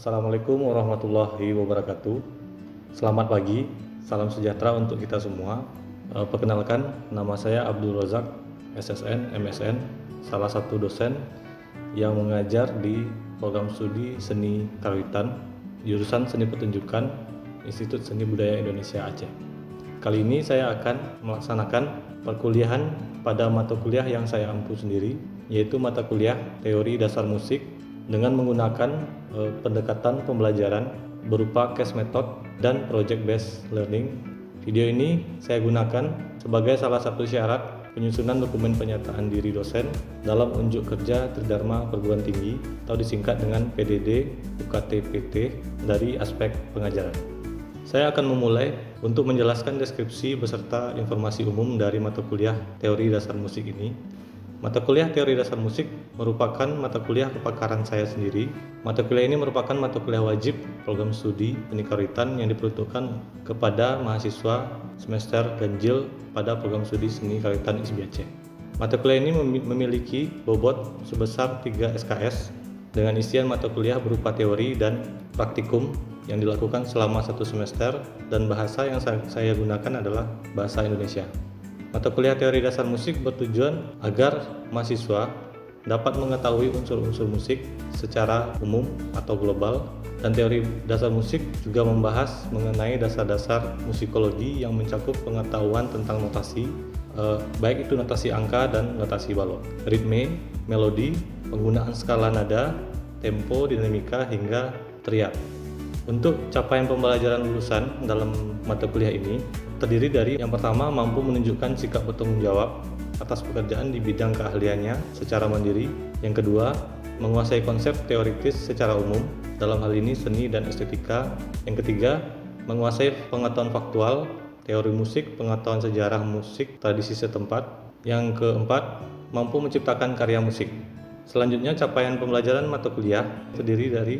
Assalamualaikum warahmatullahi wabarakatuh. Selamat pagi, salam sejahtera untuk kita semua. Perkenalkan, nama saya Abdul Rozak, SSN, MSN, salah satu dosen yang mengajar di program studi Seni Karawitan, jurusan Seni Pertunjukan, Institut Seni Budaya Indonesia Aceh. Kali ini saya akan melaksanakan perkuliahan pada mata kuliah yang saya ampu sendiri, yaitu mata kuliah Teori Dasar Musik dengan menggunakan pendekatan pembelajaran berupa case method dan project based learning. Video ini saya gunakan sebagai salah satu syarat penyusunan dokumen pernyataan diri dosen dalam unjuk kerja Tridharma Perguruan Tinggi atau disingkat dengan PDD UKT-PT dari aspek pengajaran. Saya akan memulai untuk menjelaskan deskripsi beserta informasi umum dari mata kuliah Teori Dasar Musik ini. Mata kuliah Teori Dasar Musik merupakan mata kuliah kepakaran saya sendiri. Mata kuliah ini merupakan mata kuliah wajib program studi Seni Karawitan yang diperuntukkan kepada mahasiswa semester ganjil pada program studi Seni Karawitan ISB Aceh. Mata kuliah ini memiliki bobot sebesar 3 SKS dengan isian mata kuliah berupa teori dan praktikum yang dilakukan selama 1 semester, dan bahasa yang saya gunakan adalah bahasa Indonesia. Mata kuliah Teori Dasar Musik bertujuan agar mahasiswa dapat mengetahui unsur-unsur musik secara umum atau global, dan teori dasar musik juga membahas mengenai dasar-dasar musikologi yang mencakup pengetahuan tentang notasi, baik itu notasi angka dan notasi balok, ritme, melodi, penggunaan skala nada, tempo, dinamika, hingga teriak. Untuk capaian pembelajaran lulusan dalam mata kuliah ini terdiri dari yang pertama, mampu menunjukkan sikap bertanggung jawab atas pekerjaan di bidang keahliannya secara mandiri. Yang kedua, menguasai konsep teoritis secara umum, dalam hal ini seni dan estetika. Yang ketiga, menguasai pengetahuan faktual, teori musik, pengetahuan sejarah musik, tradisi setempat. Yang keempat, mampu menciptakan karya musik. Selanjutnya, capaian pembelajaran mata kuliah terdiri dari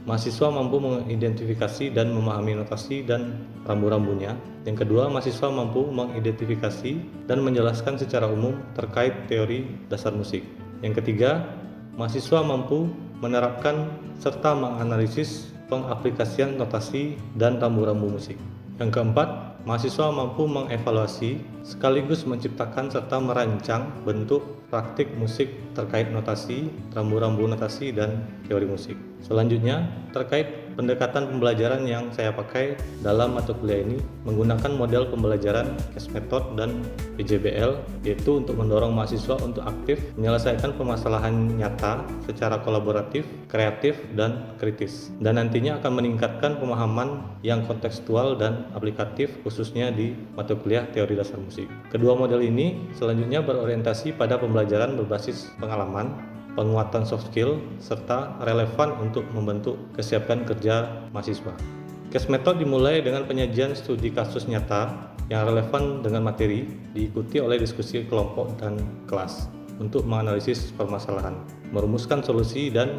mahasiswa mampu mengidentifikasi dan memahami notasi dan rambu-rambunya. Yang kedua, mahasiswa mampu mengidentifikasi dan menjelaskan secara umum terkait teori dasar musik. Yang ketiga, mahasiswa mampu menerapkan serta menganalisis pengaplikasian notasi dan rambu-rambu musik. Yang keempat, mahasiswa mampu mengevaluasi sekaligus menciptakan serta merancang bentuk praktik musik terkait notasi, rambu-rambu notasi, dan teori musik. Selanjutnya, terkait pendekatan pembelajaran yang saya pakai dalam mata kuliah ini menggunakan model pembelajaran case method dan PJBL, yaitu untuk mendorong mahasiswa untuk aktif menyelesaikan permasalahan nyata secara kolaboratif, kreatif, dan kritis, dan nantinya akan meningkatkan pemahaman yang kontekstual dan aplikatif khususnya di mata kuliah Teori Dasar Musik. Kedua model ini selanjutnya berorientasi pada pembelajaran berbasis pengalaman, penguatan soft skill, serta relevan untuk membentuk kesiapan kerja mahasiswa. Case method dimulai dengan penyajian studi kasus nyata yang relevan dengan materi, diikuti oleh diskusi kelompok dan kelas untuk menganalisis permasalahan, merumuskan solusi, dan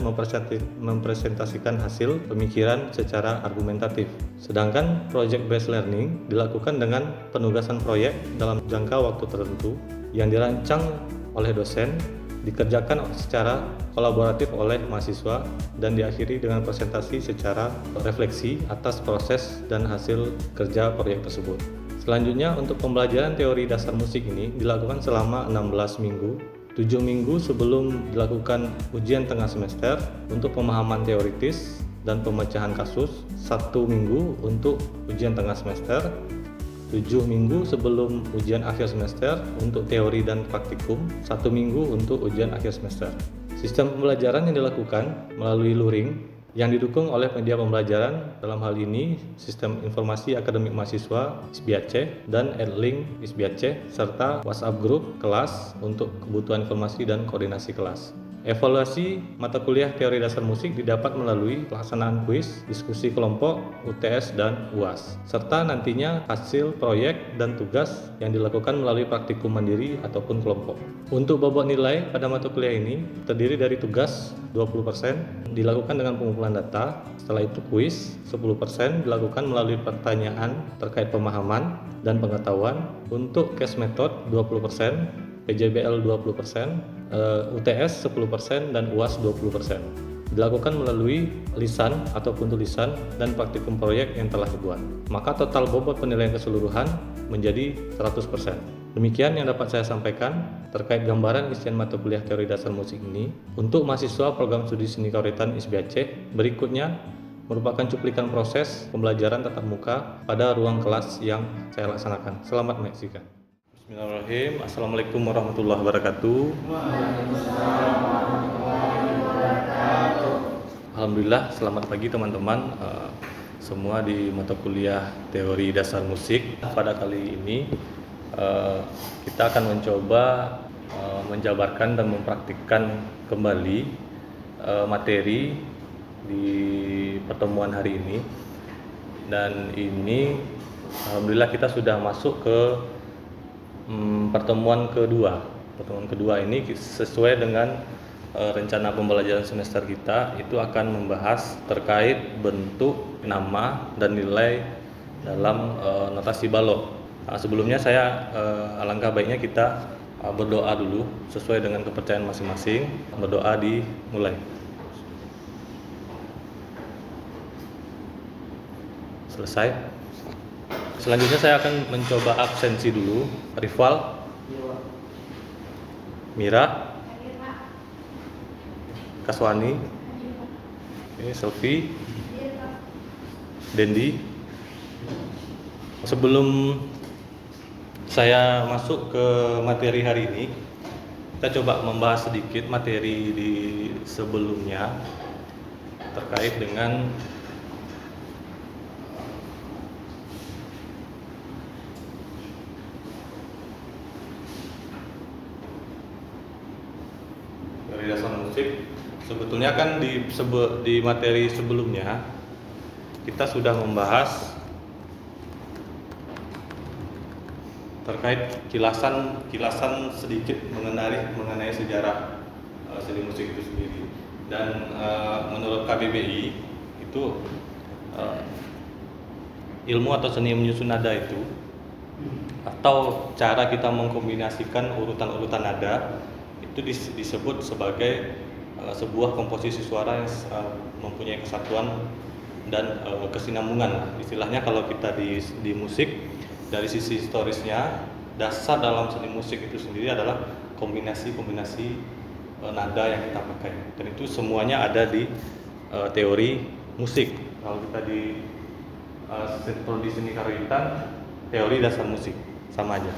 mempresentasikan hasil pemikiran secara argumentatif. Sedangkan project based learning dilakukan dengan penugasan proyek dalam jangka waktu tertentu yang dirancang oleh dosen, dikerjakan secara kolaboratif oleh mahasiswa, dan diakhiri dengan presentasi secara refleksi atas proses dan hasil kerja proyek tersebut. Selanjutnya, untuk pembelajaran teori dasar musik ini dilakukan selama 16 minggu, 7 minggu sebelum dilakukan ujian tengah semester untuk pemahaman teoritis dan pemecahan kasus, 1 minggu untuk ujian tengah semester, 7 minggu sebelum ujian akhir semester untuk teori dan praktikum, 1 minggu untuk ujian akhir semester. Sistem pembelajaran yang dilakukan melalui luring yang didukung oleh media pembelajaran, dalam hal ini Sistem Informasi Akademik Mahasiswa ISB Aceh dan Edlink ISB Aceh, serta WhatsApp Group kelas untuk kebutuhan informasi dan koordinasi kelas. Evaluasi mata kuliah Teori Dasar Musik didapat melalui pelaksanaan kuis, diskusi kelompok, UTS, dan UAS, serta nantinya hasil proyek dan tugas yang dilakukan melalui praktikum mandiri ataupun kelompok. Untuk bobot nilai pada mata kuliah ini terdiri dari tugas 20% dilakukan dengan pengumpulan data, setelah itu kuis 10% dilakukan melalui pertanyaan terkait pemahaman dan pengetahuan, untuk case method 20%, PJBL 20%, UTS 10%, dan UAS 20%. dilakukan melalui lisan ataupun tulisan dan praktikum proyek yang telah dibuat. Maka total bobot penilaian keseluruhan menjadi 100%. Demikian yang dapat saya sampaikan terkait gambaran isian mata kuliah teori dasar musik ini untuk mahasiswa program studi seni kauritan ISB Aceh. Berikutnya merupakan cuplikan proses pembelajaran tatap muka pada ruang kelas yang saya laksanakan. Selamat menyaksikan. Bismillahirrahmanirrahim. Assalamualaikum warahmatullahi wabarakatuh. Alhamdulillah, selamat pagi teman-teman semua di mata kuliah teori dasar musik. Pada kali ini kita akan mencoba menjabarkan dan mempraktikkan kembali materi di pertemuan hari ini. Dan ini alhamdulillah kita sudah masuk ke pertemuan kedua. Pertemuan kedua ini sesuai dengan rencana pembelajaran semester kita itu akan membahas terkait bentuk, nama, dan nilai dalam notasi balok. Sebelumnya saya alangkah baiknya kita berdoa dulu sesuai dengan kepercayaan masing-masing. Berdoa dimulai. Selesai. Selanjutnya saya akan mencoba absensi dulu. Rival, Mira, Kaswani, Selvi, Dendi. Sebelum saya masuk ke materi hari ini, kita coba membahas sedikit materi di sebelumnya terkait dengan teori dasar musik. Sebetulnya kan di materi sebelumnya kita sudah membahas terkait kilasan sedikit mengenai sejarah seni musik itu sendiri. Dan menurut KBBI itu ilmu atau seni menyusun nada itu atau cara kita mengkombinasikan urutan-urutan nada itu disebut sebagai sebuah komposisi suara yang mempunyai kesatuan dan kesinambungan. Istilahnya kalau kita di musik, dari sisi historisnya, dasar dalam seni musik itu sendiri adalah kombinasi nada yang kita pakai. Dan itu semuanya ada di teori musik. Kalau kita di seni kauritan, teori dasar musik sama aja.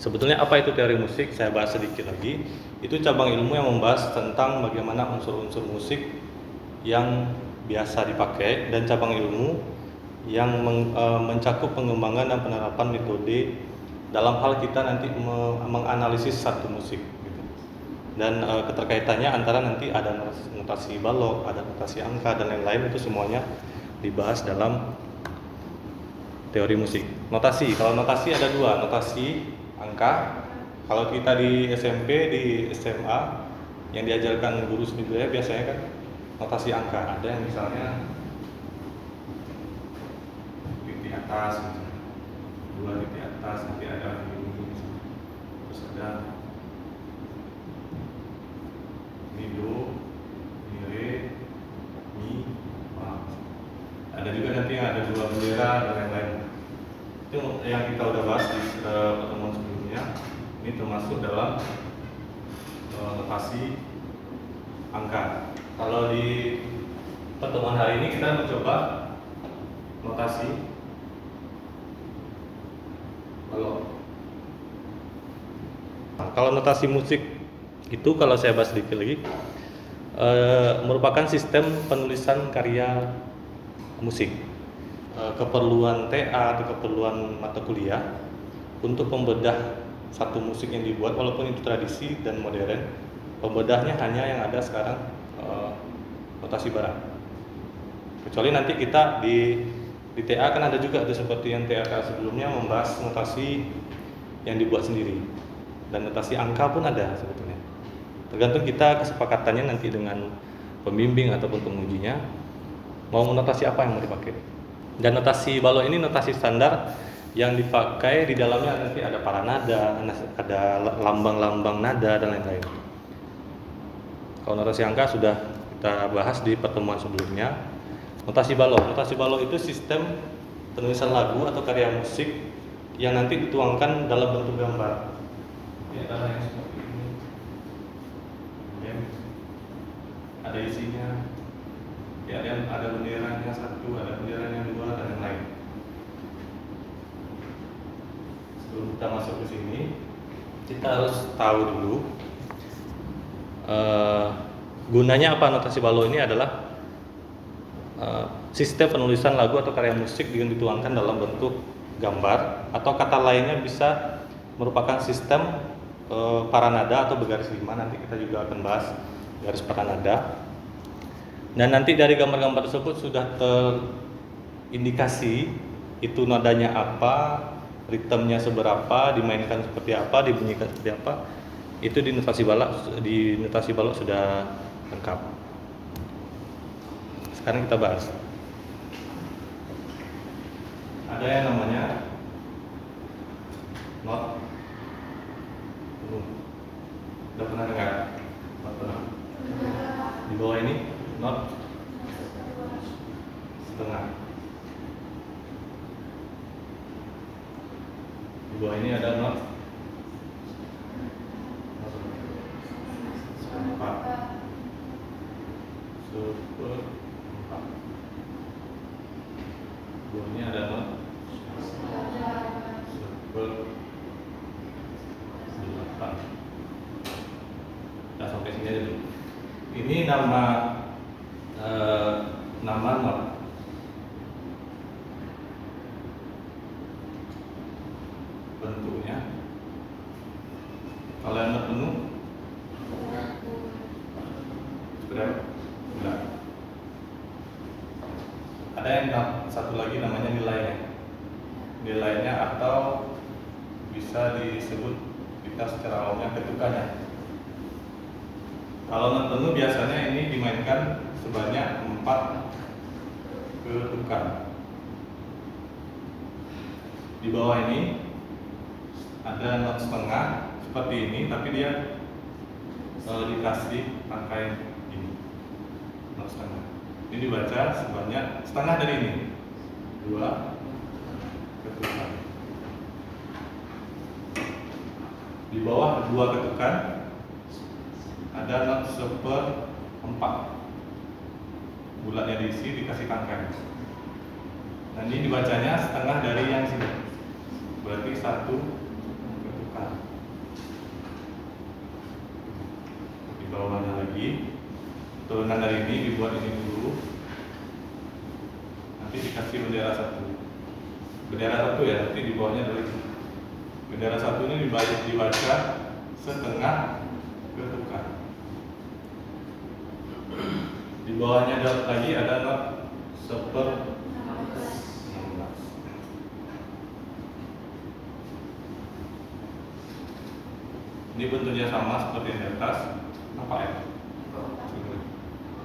Sebetulnya apa itu teori musik? Saya bahas sedikit lagi. Itu cabang ilmu yang membahas tentang bagaimana unsur-unsur musik yang biasa dipakai, dan cabang ilmu yang mencakup pengembangan dan penerapan metode dalam hal kita nanti menganalisis satu musik. Gitu. Dan keterkaitannya antara nanti ada notasi balok, ada notasi angka, dan lain-lain, itu semuanya dibahas dalam teori musik. Notasi, kalau notasi ada dua, notasi angka. Kalau kita di SMP, di SMA yang diajarkan guru seni budaya biasanya kan notasi angka. Ada yang misalnya di atas, dua di atas, nanti ada ini, terus ada do, re, mi, fa. Ada juga nanti yang ada dua bendera dan lain-lain. Itu yang kita udah bahas di pertemuan sebelumnya. Ini termasuk dalam notasi angka. Kalau di pertemuan hari ini kita mencoba notasi balok. Kalau notasi musik itu, kalau saya bahas sedikit lagi, merupakan sistem penulisan karya musik. Keperluan TA atau keperluan mata kuliah untuk pembedah satu musik yang dibuat, walaupun itu tradisi dan modern, pembedahnya hanya yang ada sekarang notasi barat. Kecuali nanti kita di TA kan ada juga tuh, seperti yang TA sebelumnya membahas notasi yang dibuat sendiri, dan notasi angka pun ada sebetulnya. Tergantung kita kesepakatannya nanti dengan pembimbing ataupun pengujinya mau notasi apa yang mau dipakai. Dan notasi balok ini notasi standar yang dipakai, di dalamnya nanti ada para nada, ada lambang-lambang nada dan lain-lain. Kalau notasi angka sudah kita bahas di pertemuan sebelumnya. Notasi balok itu sistem penulisan lagu atau karya musik yang nanti dituangkan dalam bentuk gambar. Ini adalah yang seperti ini. Ada isinya. Ya, dan ada benderanya satu, ada benderanya dua, dan yang lain. Sebelum kita masuk ke sini, kita harus tahu dulu gunanya apa notasi balok ini adalah sistem penulisan lagu atau karya musik yang dituangkan dalam bentuk gambar atau kata lainnya bisa merupakan sistem paranada atau bergaris 5. Nanti kita juga akan bahas garis paranada. Dan nanti dari gambar-gambar tersebut sudah terindikasi itu nadanya apa, ritmenya seberapa, dimainkan seperti apa, dibunyikan seperti apa. Itu di notasi balok sudah lengkap. Sekarang kita bahas. Ada yang namanya not. Udah pernah dengar? Pernah. Di bawah ini not setengah. Di bawah ini ada not seperempat. Di bawah ini ada not seper 8. Nah, sampai sini aja dulu. Ini nama not. Bentuknya kalau yang not penuh berapa? Enggak. Ada yang satu lagi namanya nilainya atau bisa disebut kita secara umumnya ketukannya. Kalau not penuh biasanya ini dimainkan sebanyak 4 ketukan. Di bawah ini ada not setengah seperti ini, tapi dia dikasih rangkaian ini, not setengah. Ini dibaca sebanyak setengah dari ini, 2 ketukan. Di bawah 2 ketukan ada not seperempat, bulatnya diisi dikasih rangkaian. Dan ini dibacanya setengah dari yang sini, berarti 1 ketukan. Di bawahnya lagi turunan dari ini dibuat ini dulu, nanti dikasih bendera 1 ya, nanti di bawahnya dari bendera 1 ini dibaca setengah ketukan. Di bawahnya lagi ada not seper 16. Ini bentuknya sama seperti yang di atas, apa ya?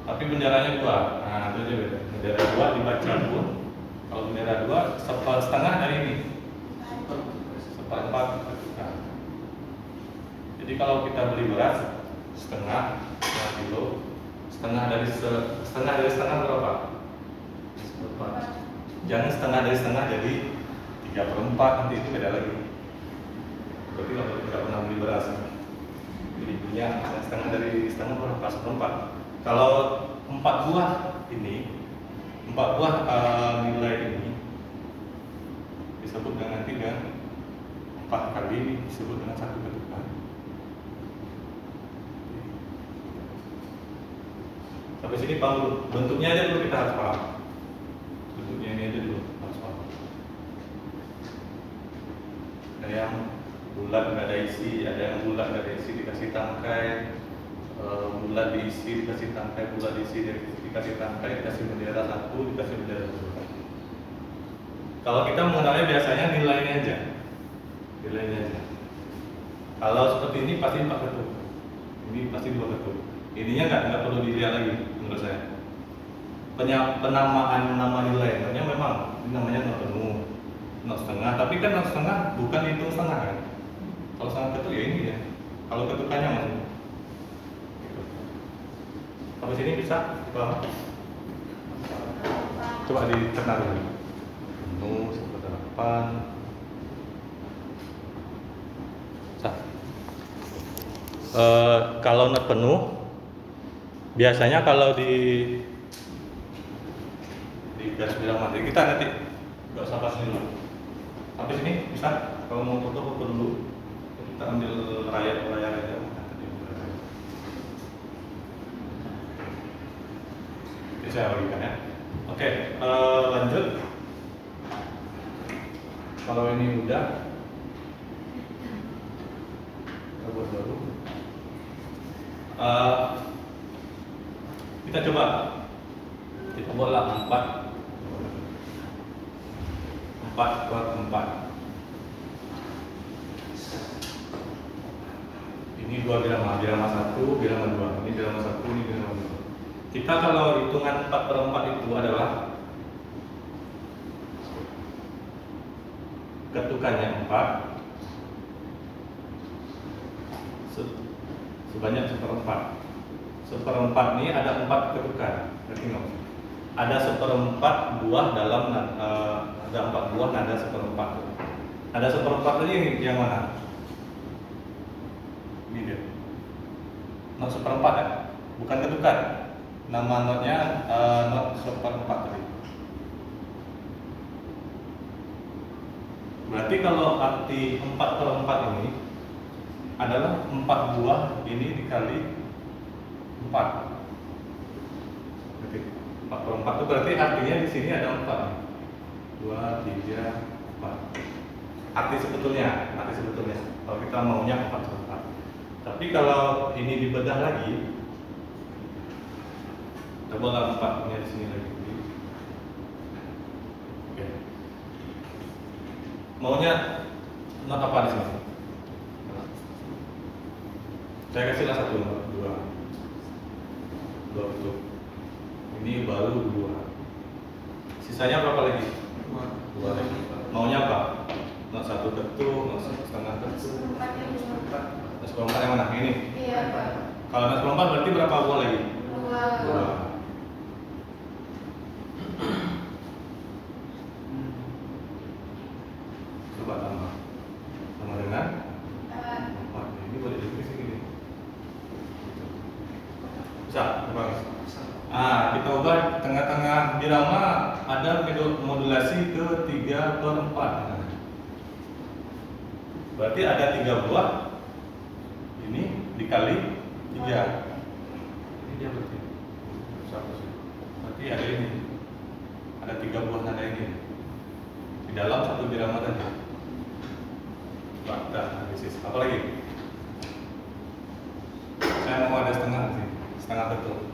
Tapi benderanya 2. Nah, itu aja beda. Bendera 2 dibaca pun, kalau bendera 2 setengah dari ini, seperempat ketukan. Jadi kalau kita beli beras setengah kilo, setengah dari setengah berapa? Seperempat. Jangan setengah dari setengah jadi 3/4, nanti itu beda lagi. Berarti kalau tidak pernah beli beras, jadi punya setengah dari setengah berapa? Seperempat. Kalau 4 buah nilai ini disebut dengan 4 kali disebut dengan 1 ketukan. Sampai sini paham. Bentuknya aja dulu kita harus paham. Bentuknya ini aja dulu harus paham. Ada yang bulat nggak ada isi, ada yang bulat nggak ada isi dikasih tangkai, bulat diisi dikasih tangkai, bulat diisi dikasih tangkai, dikasih bendera 1, dikasih bendera 2. Kalau kita mengenalnya biasanya nilainya aja. Kalau seperti ini pasti 4 ketuk, ini pasti 2 ketuk. Ininya nggak perlu dilihat lagi menurut saya. Penamaan nama nilai, memang ini namanya not penuh, not setengah. Tapi kan not setengah bukan dihitung setengah kan? Kalau setengah ketuk ya ini ya. Kalau ketukannya maksudnya. Habis ini bisa coba ditekan dulu. Penuh 1/8. Kalau not penuh, biasanya kalau di garis bilang mati kita nanti nggak usah pas dulu. Habis ini bisa kalau mau foto dulu, kita ambil layar aja. Ini saya bagikan ya. Oke, lanjut. Kalau ini udah, kita buat baru. Kita coba buatlah 4/4. Ini 2 birama 1, birama 2. Ini birama 1, ini birama 2. Kita kalau hitungan 4/4 itu adalah ketukannya 4 sebanyak 1/4. 1/4 ini ada 4 ketukan. Berarti nggak? Ada 1/4 buah dalam ada 4 buah nada 1/4. Ada 1/4 tadi yang mana? Ini dia. Not 1/4 ya? Bukan ketukan. Nama notnya not 1/4 tadi. Berarti kalau arti 4/4 ini adalah 4 buah ini dikali 4. Berarti 4/4 itu berarti artinya di sini ada 4. 2, 3, 4. Arti sebetulnya. Kalau kita maunya 4/4. Tapi kalau ini dibedah lagi, coba 4-nya di sini lagi. Oke. Maunya not apa di sini? Saya kasihlah 1, 2 betul. Ini baru 2. Sisanya berapa lagi? 2 lagi. Maunya apa? Not 1 ketuk, not 1/2 ketuk. Not 1/4 yang mana? Ini? Iya, Pak. Kalau not 1/4 berarti berapa buah lagi? 2. Coba tambah. Sama dengan 4. Ini boleh ditulis segini. Bisa, bagus. Kita ubah tengah-tengah birama ada modulasi ke 3/4. Berarti ada 3 buah. Ini dikali 3. Ini dia berarti. Berarti ada ini. Ada 3 buah nada ini. Di dalam 1 birama tadi. Dah, analisis. Apa lagi? Saya mau ada setengah betul.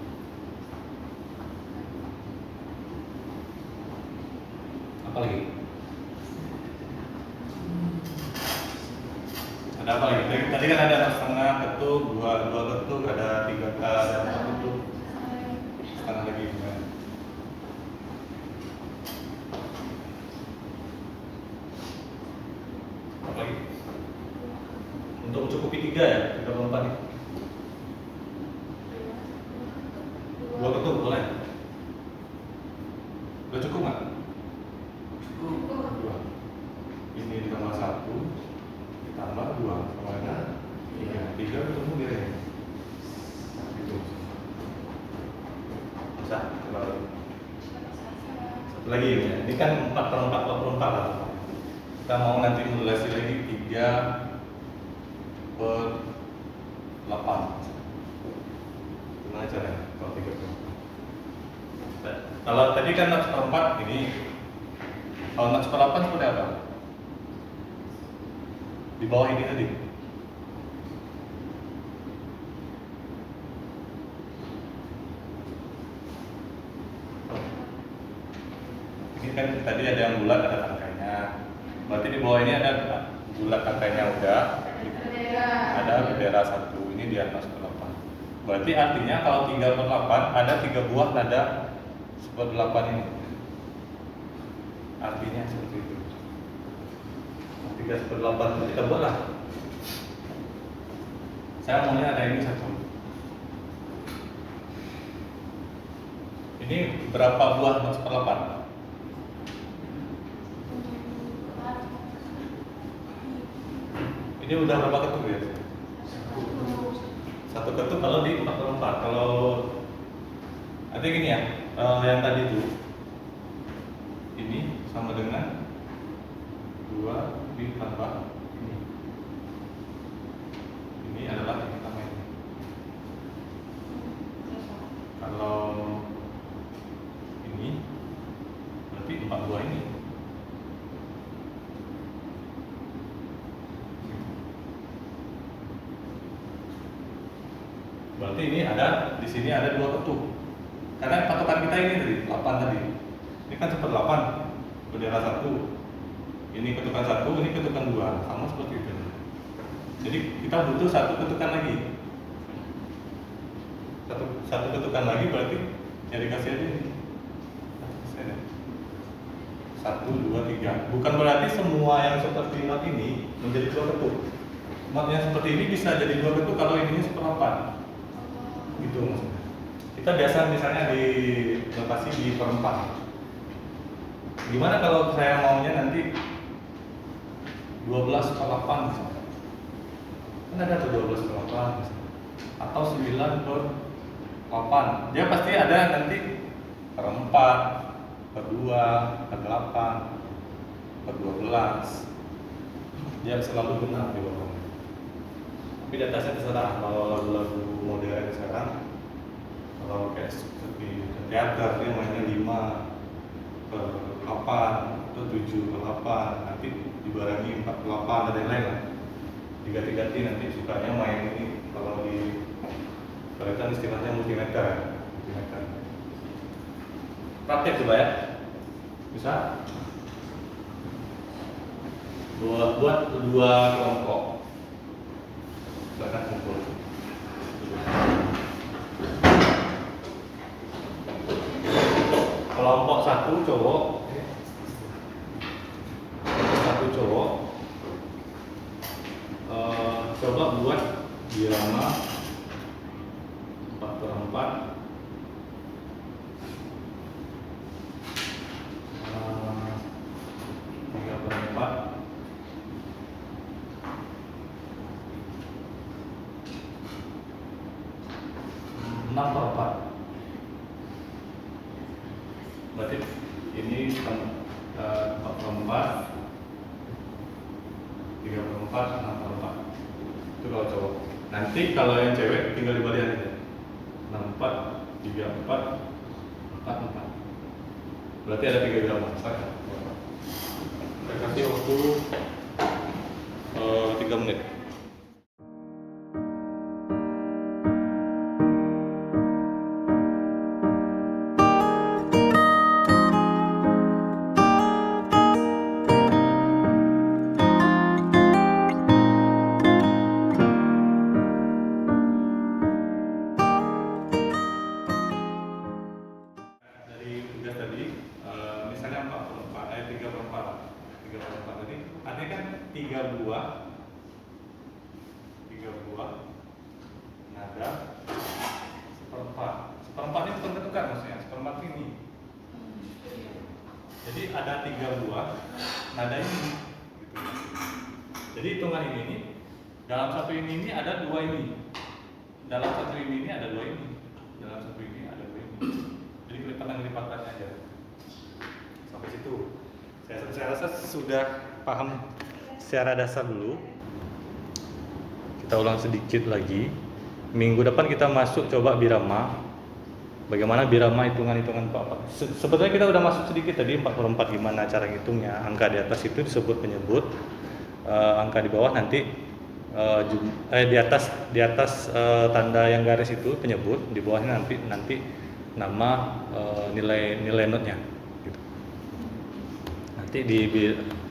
Apa lagi? Ada apa lagi? Tadi kan ada setengah ketuk, 2 ketuk, ada 4 ketuk, setengah lagi. Apa lagi? Untuk mencukupi 3 ya, 3/4 nih. 2 ketuk boleh? Udah cukup nggak? Cukup. 2. Ini ditambah 1, ditambah 2, sama dengan 3. 3 ketemu di sini. Itu. Bisa? Coba lagi. Satu lagi ya. Ini kan 4/4, 4/4 lah. Kita mau nanti modulasi lagi 3/8. Gimana caranya? Kalau 3/8. Kalau tadi kan not 1/4 ini. Kalau not 1/8 seperti apa? Di bawah ini tadi. Ini kan tadi ada yang bulat, ada tangkainya. Berarti di bawah ini ada bulat tangkainya udah. Ada bendera 1. Ini di atas 1/8. Berarti artinya kalau 3/8 ada 3 buah nada 1/8 ini. Artinya seperti itu. 3/8 kita buatlah. Saya maunya ada ini 1. Ini berapa buah 4/8? Ini udah berapa ketuk ya? Satu ketuk kalau di 4/4. Kalau artinya gini ya, yang tadi itu ini sama dengan 2 ditambah ini. Ini adalah yang pertama ini. Kalau ini berarti 4 buah ini. Berarti ini di sini ada 2 ketuk. Karena patokan kita ini tadi 8 tadi. Ini kan 1/8. Bendera 1. Ini ketukan 1, ini ketukan 2, sama seperti itu. Jadi kita butuh 1 ketukan lagi. Satu ketukan lagi berarti yang dikasih aja ini. 1, 2, 3. Bukan berarti semua yang seperti not ini menjadi 2 ketuk. Not yang seperti ini bisa jadi 2 ketuk kalau ininya 1/8. Gitu maksudnya. Kita biasa misalnya di lokasi di perempat. Gimana kalau saya maunya nanti 12/8 misalnya? Kan ada tuh 12/8 misalnya. Atau 9/8. Dia pasti ada nanti per-4, per-2, per-8, per-12. Dia selalu benar di bawah. Tapi di atasnya terserah. Kalau lagu-lagu modern sekarang, kalau kayak seperti teater dia mainnya 5/8 atau 7/8, nanti dibarengi 4/8 dan lain-lain lah. Diganti-ganti nanti sukanya main ini. Kalau di Kalian istilahnya multimeter. Praktek coba ya. Bisa? Buat 2 kelompok. Silakan kumpul. Kelompok 1 cowok. Kelompok 1 cowok. Coba buat diorama 4/4. 3/4. 6/4. Berarti ini 4/4, 3/4, 6/4. Itu kalau cowok. Nanti kalau yang cewek tinggal dibalik aja. 6/4, 3/4, 4/4. Berarti ada 3 irama. Saya kasih waktu 3 menit. Misalnya 3/4 tadi artinya kan 3 buah nada 1/4 ini bukan ketukan maksudnya 1/4 ini. Jadi ada 3 buah nada ini gitu. Jadi hitungan ini dalam satu ini ada 2 ini, dalam satu ini ada 2 ini, dalam satu ini ada 2 ini. Jadi kelipatan aja. Sampai situ. Saya rasa sudah paham secara dasar dulu. Kita ulang sedikit lagi. Minggu depan kita masuk coba birama. Bagaimana birama hitungan-hitungan 4/4. Sebetulnya kita udah masuk sedikit tadi 4/4 gimana cara ngitungnya. Angka di atas itu disebut penyebut. Angka di bawah nanti di atas tanda yang garis itu penyebut, di bawahnya nanti nama nilai notnya. Nanti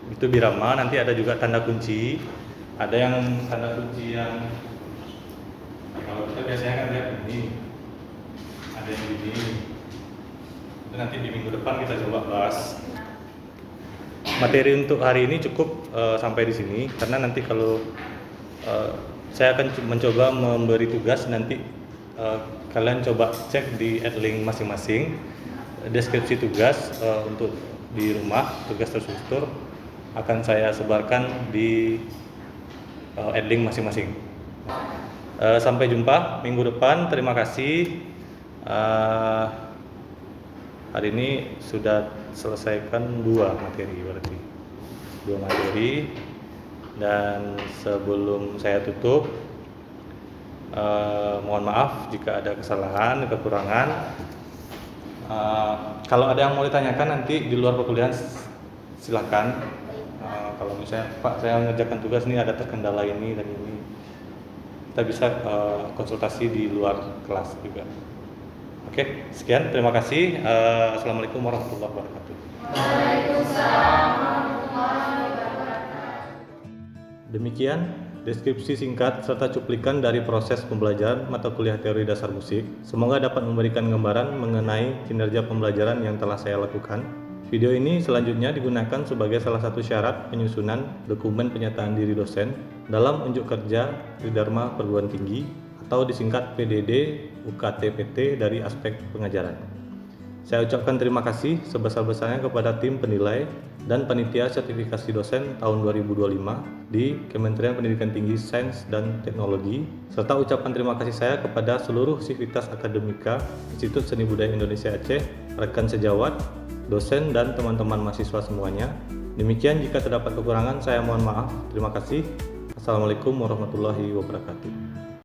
itu birama, nanti ada juga tanda kunci. Ada yang tanda kunci yang kalau kita biasanya kan lihat ini, ada yang ini. Itu nanti di minggu depan kita coba bahas. Materi untuk hari ini cukup sampai di sini karena nanti kalau saya akan mencoba memberi tugas nanti kalian coba cek di @link masing-masing. deskripsi tugas untuk di rumah, tugas terstruktur akan saya sebarkan di adlink masing-masing. Sampai jumpa minggu depan. Terima kasih. Hari ini sudah selesaikan 2 materi berarti. 2 materi. Dan sebelum saya tutup, mohon maaf jika ada kesalahan, kekurangan. Kalau ada yang mau ditanyakan nanti di luar perkuliahan silakan. Kalau misalnya Pak, saya mengerjakan tugas ini ada terkendala ini dan ini, kita bisa konsultasi di luar kelas juga. Oke, sekian, terima kasih. Assalamualaikum warahmatullahi wabarakatuh. Waalaikumsalam warahmatullahi wabarakatuh. Demikian deskripsi singkat serta cuplikan dari proses pembelajaran mata kuliah teori dasar musik. Semoga dapat memberikan gambaran mengenai kinerja pembelajaran yang telah saya lakukan. Video ini selanjutnya digunakan sebagai salah satu syarat penyusunan dokumen pernyataan diri dosen dalam unjuk kerja Tridharma Perguruan Tinggi atau disingkat PDD UKT-PT dari aspek pengajaran. Saya ucapkan terima kasih sebesar-besarnya kepada tim penilai dan panitia sertifikasi dosen tahun 2025 di Kementerian Pendidikan Tinggi, Sains dan Teknologi, serta ucapan terima kasih saya kepada seluruh sivitas akademika Institut Seni Budaya Indonesia Aceh, rekan sejawat, dosen dan teman-teman mahasiswa semuanya. Demikian, jika terdapat kekurangan saya mohon maaf. Terima kasih. Assalamualaikum warahmatullahi wabarakatuh.